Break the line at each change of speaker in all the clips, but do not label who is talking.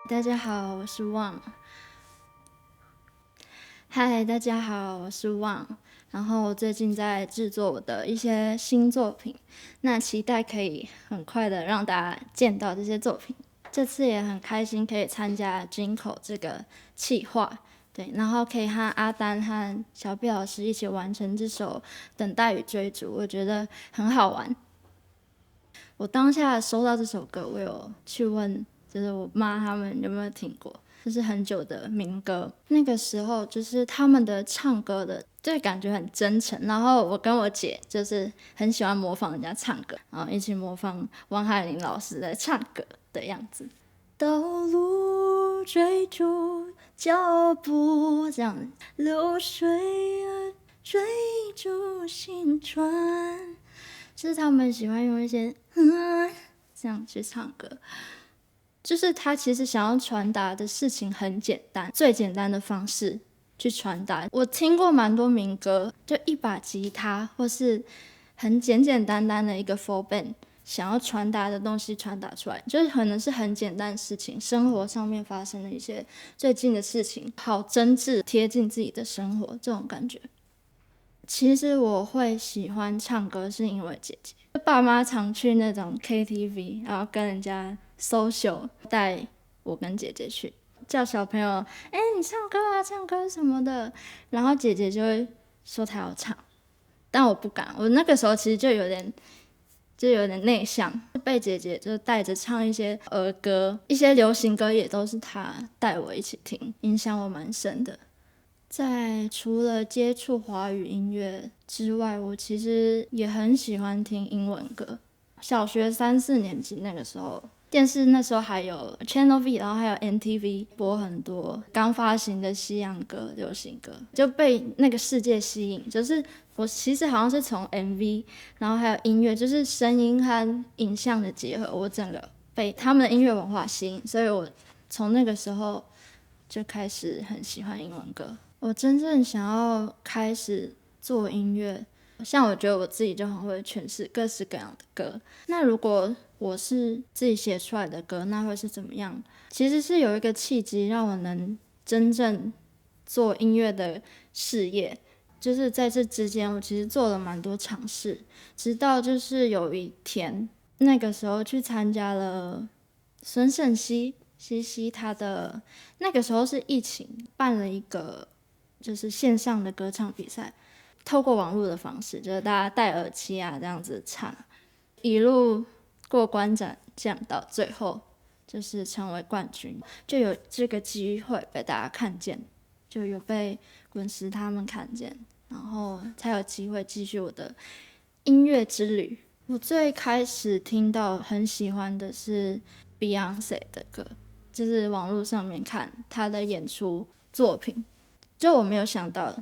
大家好，我是旺。嗨，大家好，我是旺。然后我最近在制作我的一些新作品，那期待可以很快的让大家见到这些作品。这次也很开心可以参加Jinko 这个企划，对，然后可以和阿丹和小 B 老师一起完成这首《等待与追逐》，我觉得很好玩。我当下收到这首歌，我有去问，就是我妈他们有没有听过，就是很久的民歌。那个时候就是他们的唱歌的，就感觉很真诚。然后我跟我姐就是很喜欢模仿人家唱歌，然后一起模仿汪海玲老师在唱歌的样子。道路追逐脚步，这样流水啊追逐心船。就是他们喜欢用一些这样去唱歌，就是他其实想要传达的事情很简单，最简单的方式去传达。我听过蛮多民歌，就一把吉他或是很简简单单的一个 full band， 想要传达的东西传达出来，就是可能是很简单的事情，生活上面发生的一些最近的事情，好真挚贴近自己的生活这种感觉。其实我会喜欢唱歌是因为姐姐，爸妈常去那种 KTV， 然后跟人家 social， 带我跟姐姐去，叫小朋友，你唱歌啊，唱歌什么的，然后姐姐就会说她要唱，但我不敢，我那个时候其实就有点内向，被姐姐就带着唱一些儿歌，一些流行歌也都是她带我一起听，影响我蛮深的。在除了接触华语音乐之外，我其实也很喜欢听英文歌。小学3、4年级那个时候，电视那时候还有 Channel V， 然后还有 NTV 播很多刚发行的西洋歌、流行歌，就被那个世界吸引。就是我其实好像是从 MV， 然后还有音乐，就是声音和影像的结合，我整个被他们的音乐文化吸引，所以我从那个时候就开始很喜欢英文歌。我真正想要开始做音乐，像我觉得我自己就很会诠释各式各样的歌。那如果我是自己写出来的歌，那会是怎么样？其实是有一个契机让我能真正做音乐的事业。就是在这之间，我其实做了蛮多尝试，直到就是有一天，那个时候去参加了孙盛熙他的那个时候是疫情，办了一个就是线上的歌唱比赛，透过网络的方式，就是大家戴耳机啊这样子唱，一路过关斩将到最后就是成为冠军，就有这个机会被大家看见，就有被滚石他们看见，然后才有机会继续我的音乐之旅。我最开始听到很喜欢的是 Beyonce 的歌，就是网络上面看她的演出作品，就我没有想到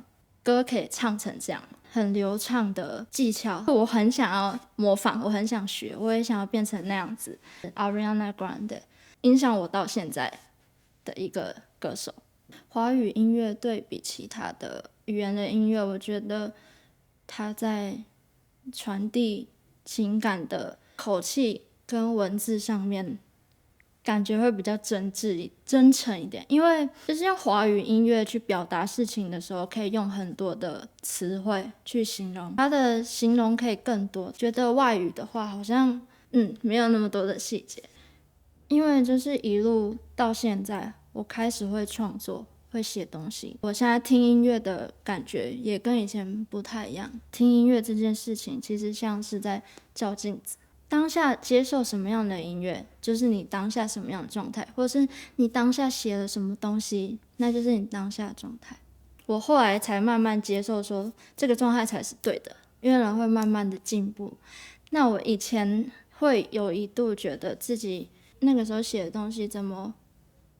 歌可以唱成这样，很流畅的技巧，我很想要模仿，我很想学，我也想要变成那样子。Ariana Grande 影响我到现在的一个歌手。华语音乐对比其他的语言的音乐，我觉得它在传递情感的口气跟文字上面感觉会比较真诚一点，因为就是用华语音乐去表达事情的时候，可以用很多的词汇去形容，它的形容可以更多。觉得外语的话，好像没有那么多的细节，因为就是一路到现在，我开始会创作，会写东西。我现在听音乐的感觉也跟以前不太一样。听音乐这件事情，其实像是在照镜子。当下接受什么样的音乐，就是你当下什么样的状态，或者是你当下写了什么东西，那就是你当下的状态。我后来才慢慢接受说，这个状态才是对的，因为人会慢慢的进步。那我以前会有一度觉得自己那个时候写的东西怎么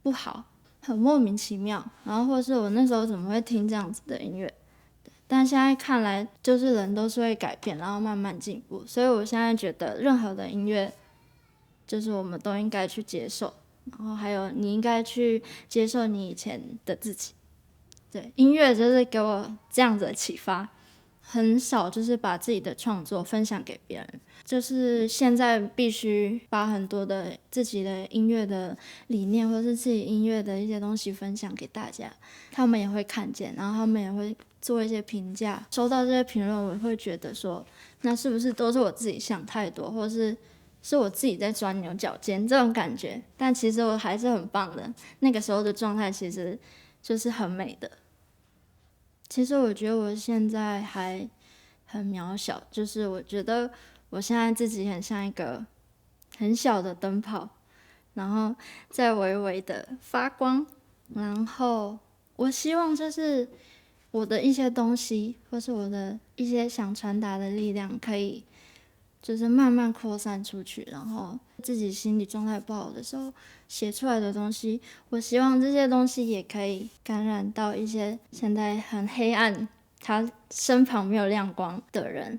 不好，很莫名其妙，然后或是我那时候怎么会听这样子的音乐。但现在看来，就是人都是会改变，然后慢慢进步。所以我现在觉得，任何的音乐，就是我们都应该去接受，然后还有你应该去接受你以前的自己。对，音乐就是给我这样子的启发。很少就是把自己的创作分享给别人，就是现在必须把很多的自己的音乐的理念或是自己音乐的一些东西分享给大家，他们也会看见，然后他们也会做一些评价。收到这些评论，我会觉得说，那是不是都是我自己想太多，或是我自己在钻牛角尖这种感觉？但其实我还是很棒的，那个时候的状态其实就是很美的。其实我觉得我现在还很渺小，就是我觉得我现在自己很像一个很小的灯泡，然后在微微的发光，然后我希望就是我的一些东西，或是我的一些想传达的力量，可以就是慢慢扩散出去，然后自己心理状态不好的时候写出来的东西，我希望这些东西也可以感染到一些现在很黑暗，他身旁没有亮光的人。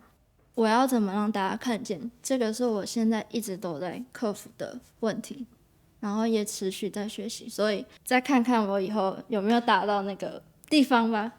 我要怎么让大家看见？这个是我现在一直都在克服的问题，然后也持续在学习，所以再看看我以后有没有达到那个地方吧。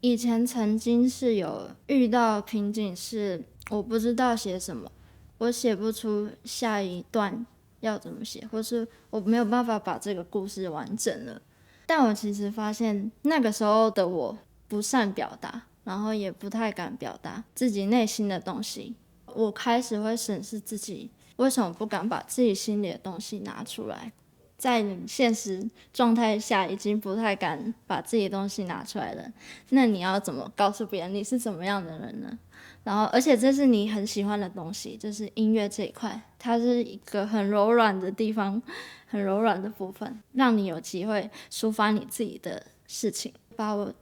以前曾经是有遇到瓶颈，是我不知道写什么，我写不出下一段要怎么写，或是我没有办法把这个故事完整了。但我其实发现那个时候的我不善表达，然后也不太敢表达自己内心的东西。我开始会审视自己为什么不敢把自己心里的东西拿出来。在你现实状态下已经不太敢把自己的东西拿出来了，那你要怎么告诉别人你是怎么样的人呢？然后而且这是你很喜欢的东西，就是音乐这一块，它是一个很柔软的地方，很柔软的部分，让你有机会抒发你自己的事情，把我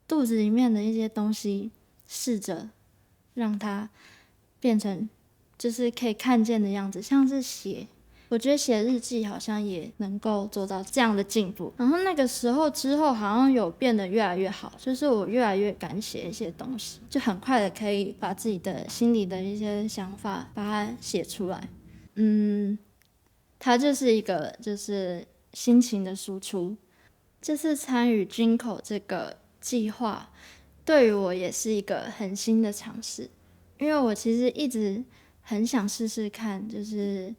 肚子里面的一些东西试着让它变成就是可以看见的样子，像是写，我觉得写日记好像也能够做到这样的进步。然后那个时候之后好像有变得越来越好，就是我越来越敢写一些东西，就很快的可以把自己的心里的一些想法把它写出来。它就是一个就是心情的输出。这次参与军口这个计划，对于我也是一个很新的尝试，因为我其实一直很想试试看，就是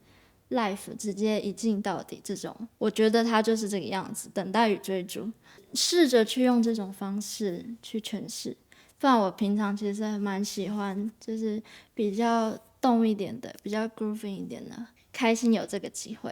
life 直接一镜到底这种，我觉得它就是这个样子，等待与追逐，试着去用这种方式去诠释。不然我平常其实蛮喜欢，就是比较动一点的，比较 grooving 一点的，开心有这个机会。